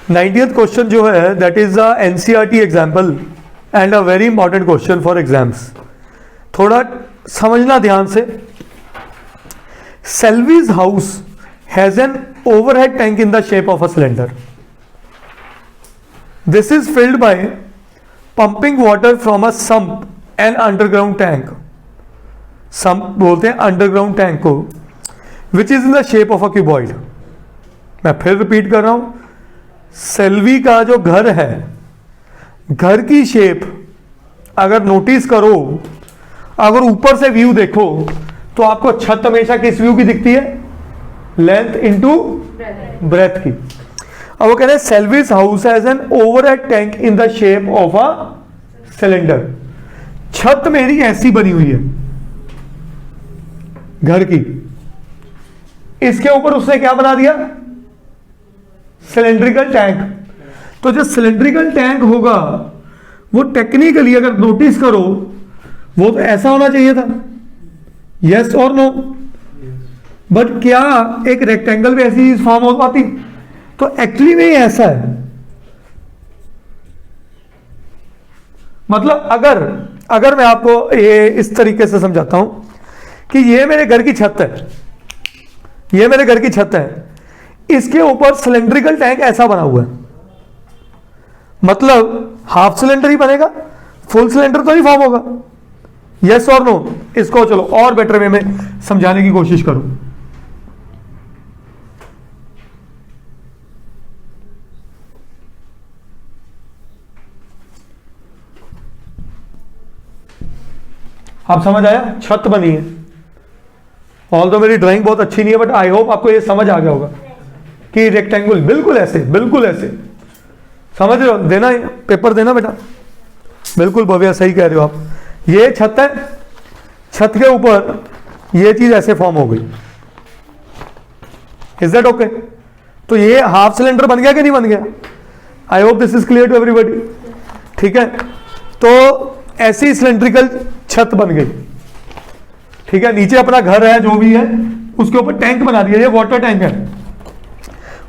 90th question जो है that is a NCERT example and a very important question for exams. थोड़ा समझना ध्यान से। Selvi's house has an overhead tank in the shape of a cylinder. This is filled by pumping water from a sump and underground tank. Sump बोलते हैं underground tank को, which is in the shape of a cuboid. मैं फिर repeat कर रहा हूं, सेल्वी का जो घर है, घर की शेप अगर नोटिस करो, अगर ऊपर से व्यू देखो तो आपको छत हमेशा किस व्यू की दिखती है? लेंथ इनटू ब्रेथ की। अब वो कह रहे हैं Selvi's house has an overhead tank in the shape of a cylinder. छत मेरी ऐसी बनी हुई है घर की, इसके ऊपर उसने क्या बना दिया? Cylindrical tank. तो जो सिलेंड्रिकल टैंक होगा वो टेक्निकली अगर नोटिस करो वो तो ऐसा होना चाहिए था, यस और नो। बट क्या एक रेक्टेंगल में ऐसी चीज फॉर्म हो पाती? तो एक्चुअली में ऐसा है। मतलब अगर मैं आपको ये इस तरीके से समझाता हूं कि ये मेरे घर की छत है, ये मेरे घर की छत है, इसके ऊपर सिलेंड्रिकल टैंक ऐसा बना हुआ है, मतलब हाफ सिलेंडर ही बनेगा, फुल सिलेंडर तो नहीं फॉर्म होगा, यस और नो। इसको चलो और बेटर वे में समझाने की कोशिश करूं। आप समझ आया? छत बनी है, ऑल तो मेरी ड्राइंग बहुत अच्छी नहीं है बट आई होप आपको ये समझ आ गया होगा कि रेक्टेंगल बिल्कुल ऐसे समझ रहे हो। देना पेपर देना बेटा, बिल्कुल भव्या सही कह रहे हो आप। ये छत है, छत के ऊपर ये चीज ऐसे फॉर्म हो गई, इज दैट ओके? तो ये हाफ सिलेंडर बन गया कि नहीं बन गया? I hope this is clear to everybody. ठीक है, तो ऐसी सिलेंड्रिकल छत बन गई। ठीक है, नीचे अपना घर है जो भी है, उसके ऊपर टैंक बना दिया, ये वाटर टैंक है।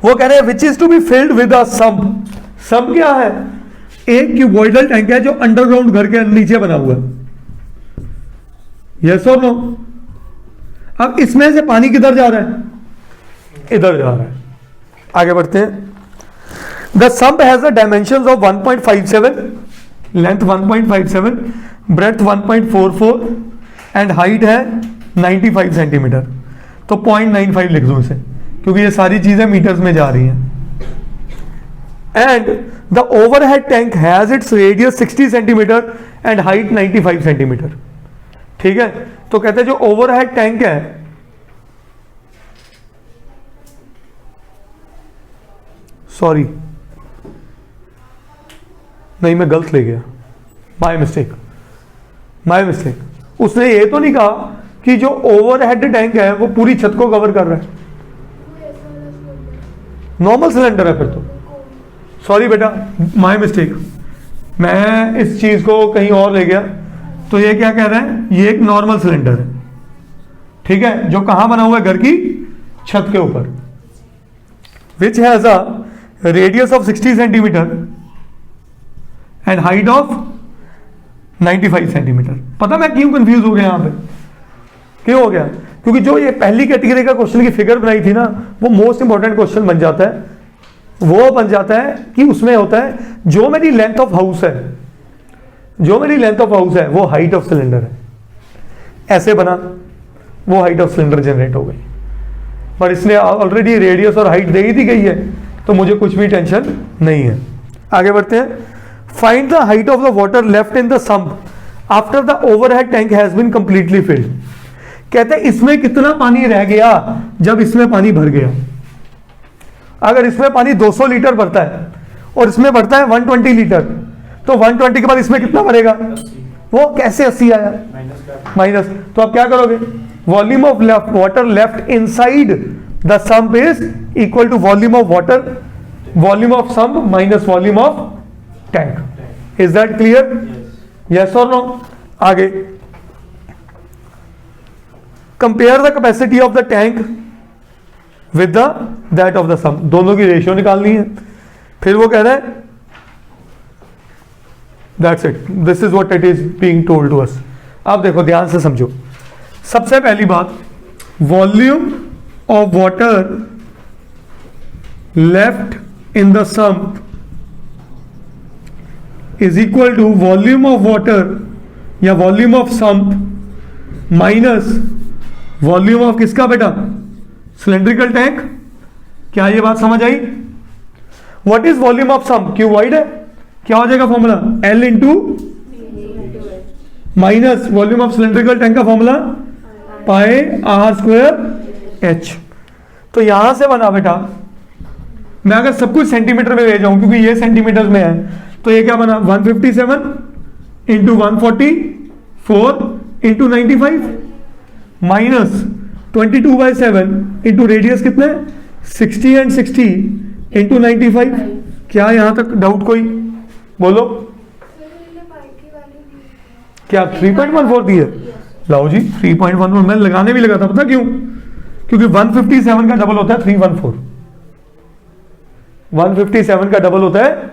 वो कह रहे हैं which is to be filled with a sump. Sump क्या है? एक क्यूबॉइडल टैंक है जो अंडरग्राउंड घर के नीचे बना हुआ है, यस और नो। अब इसमें से पानी किधर जा रहा है? इधर जा रहा है। आगे बढ़ते हैं। The sump has the dimensions of 1.57, length 1.57, breadth 1.44 and height है 95 सेंटीमीटर। तो 0.95 लिख दो इसे, क्योंकि ये सारी चीजें मीटर्स में जा रही हैं। And the overhead tank has its radius 60 centimetre and height 95 centimetre. ठीक है, तो कहते हैं जो ओवरहेड टैंक है, सॉरी नहीं मैं गलत ले गया, माय मिस्टेक। उसने ये तो नहीं कहा कि जो ओवरहेड टैंक है वो पूरी छत को कवर कर रहा है, नॉर्मल सिलेंडर है फिर तो। सॉरी बेटा, माय मिस्टेक, मैं इस चीज को कहीं और ले गया। तो ये क्या कह रहे हैं? ये एक नॉर्मल सिलेंडर है, ठीक है, जो कहां बना हुआ है? घर की छत के ऊपर, which has a radius of 60 centimetre and height of 95 centimetre. पता मैं क्यों कंफ्यूज हो गया यहां पे? क्यों हो गया? क्योंकि जो ये पहली कैटेगरी का क्वेश्चन की फिगर बनाई थी ना, वो मोस्ट इंपॉर्टेंट क्वेश्चन बन जाता है। वो बन जाता है कि उसमें होता है जो मेरी लेंथ ऑफ हाउस है, वो हाइट ऑफ सिलेंडर है। ऐसे बना, वो हाइट ऑफ सिलेंडर जनरेट हो गई। पर इसने ऑलरेडी रेडियस और हाइट दे ही दी गई है, तो मुझे कुछ भी टेंशन नहीं है। आगे बढ़ते हैं। Find the height of the water left in the sump after the overhead tank has been completely filled. कहते हैं इसमें कितना पानी रह गया जब इसमें पानी भर गया। अगर इसमें पानी 200 लीटर भरता है और इसमें भरता है 120 लीटर, तो 120 के बाद इसमें कितना भरेगा? वो कैसे 80 आया? माइनस। तो आप क्या करोगे? Volume of water left inside the sump is equal to volume of water, volume of sump minus volume of tank. Is that clear? Yes और नो? आगे compare the capacity of the tank with the that of the sump. दोनों की ratio निकालनी है। फिर वो कह रहा है that's it, this is what it is being told to us. अब देखो ध्यान से समझो, सबसे पहली बात, volume of water left in the sump is equal to volume of water या volume of sump minus volume of किसका बेटा, सिलेंड्रिकल टैंक। क्या ये बात समझ आई? What is volume of sump, cuboid है, क्या हो जाएगा formula, L into minus volume of cylindrical tank का formula pi R square H. तो यहां से बना बेटा, मैं अगर सब कुछ सेंटीमीटर में ले जाऊं क्योंकि ये सेंटीमीटर में है, तो ये क्या बना 157 into 144 into 95 minus 22/7 into radius कितने 60 एंड 60 इंटू 95। क्या यहां तक डाउट कोई, बोलो क्या 3.14 दी है? लाओ जी 3.14 मैं लगाने भी लगा था, पता क्यों? क्योंकि 157 का डबल होता है 314, 157 का डबल होता है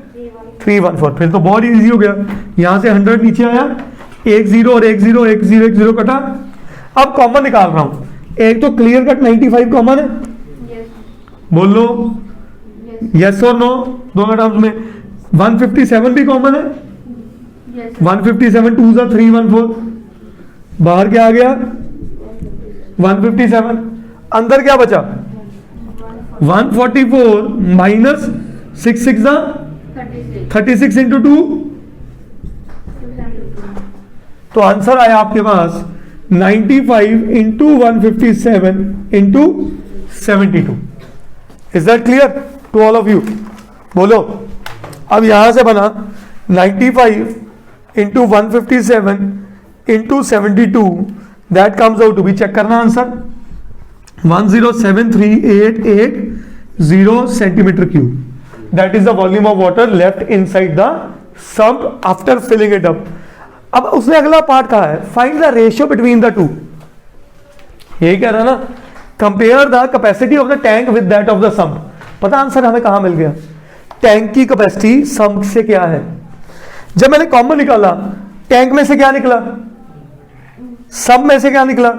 314। फिर तो बहुत इजी हो गया, यहां से 100 नीचे आया, 1 0 और 1 0 1 0 1 0 कटा। अब कॉमन निकाल रहा हूं, एक तो क्लियर कट 95 कॉमन है, बोल लो यस और नो दोनों टर्म्स में। 157 भी कॉमन है, 157 2 जा 314, बाहर क्या आ गया 157, अंदर क्या बचा 144 माइनस 6 6 जा 36 इंटू 2, तो आंसर आया आपके पास 95 into 157 into 72। Is that clear to all of you? बोलो। अब यहां से बना 95 into 157 into 72, that comes out to be, check करना answer 1073880 centimetre cube. That is the volume of water left inside the sump after filling it up. अब उसने अगला part कहा है find the ratio between the two, यही कह रहा ना, compare the capacity of the tank with that of the sump. पता आंसर हमें कहां मिल गया, टैंक की कैपेसिटी सम्प से क्या है। जब मैंने कॉमन निकाला, टैंक में से क्या निकला, सब में से क्या निकला,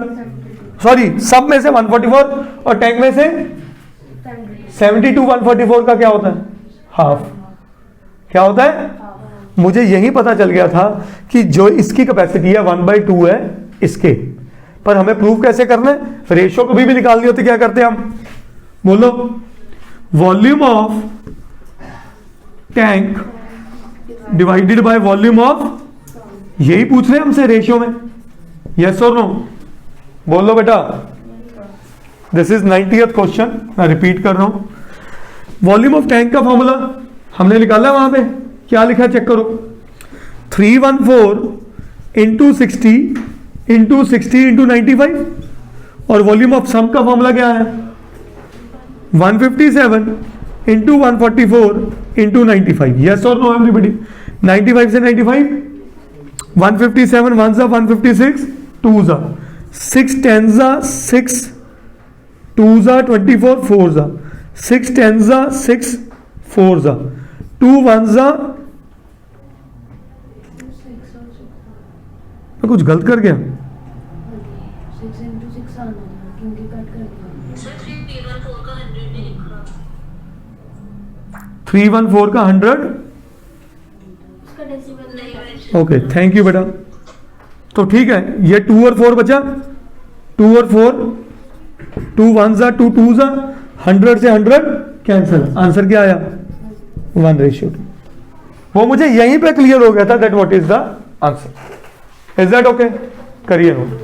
सॉरी सब में से 144 और टैंक में से 72, 144 का क्या होता है हाफ, क्या होता है। मुझे यही पता चल गया था कि जो इसकी कैपेसिटी है 1/2 है इसके, पर हमें प्रूव कैसे करना है, रेशियो कभी भी निकालनी होती क्या करते हैं हम, बोलो volume of tank divided by volume of, यही पूछ रहे हैं हमसे रेशियो में, यस और नो, बोलो बेटा। दिस इज 90th क्वेश्चन, मैं रिपीट कर रहा हूं। वॉल्यूम ऑफ टैंक का फॉर्मूला हमने निकाला, वहां पे क्या लिखा चेक करो, 314 इंटू 60 इंटू 60 इंटू 95, और वॉल्यूम ऑफ सम का फॉर्मूला क्या है 157 इंटू 144 इंटू 95। यस और नो एवरीबडी? 95 से 95, 157 1 जा 156, 2 जा 6 10 जा 6, 2 जा 24, 4 जा 6 10 जा 6, 4 जा 2 1 जा, मैं कुछ गलत कर गया, 314 का 100, ओके थैंक यू बेटा। तो ठीक है, ये 2 और 4 बचा, 2 और 4, 2 1 जा 2 2 जा, 100 से 100 कैंसिल, आंसर क्या आया 1:2। वो मुझे यहीं पे क्लियर हो गया था that what is the answer. Is that okay? करिए नोट।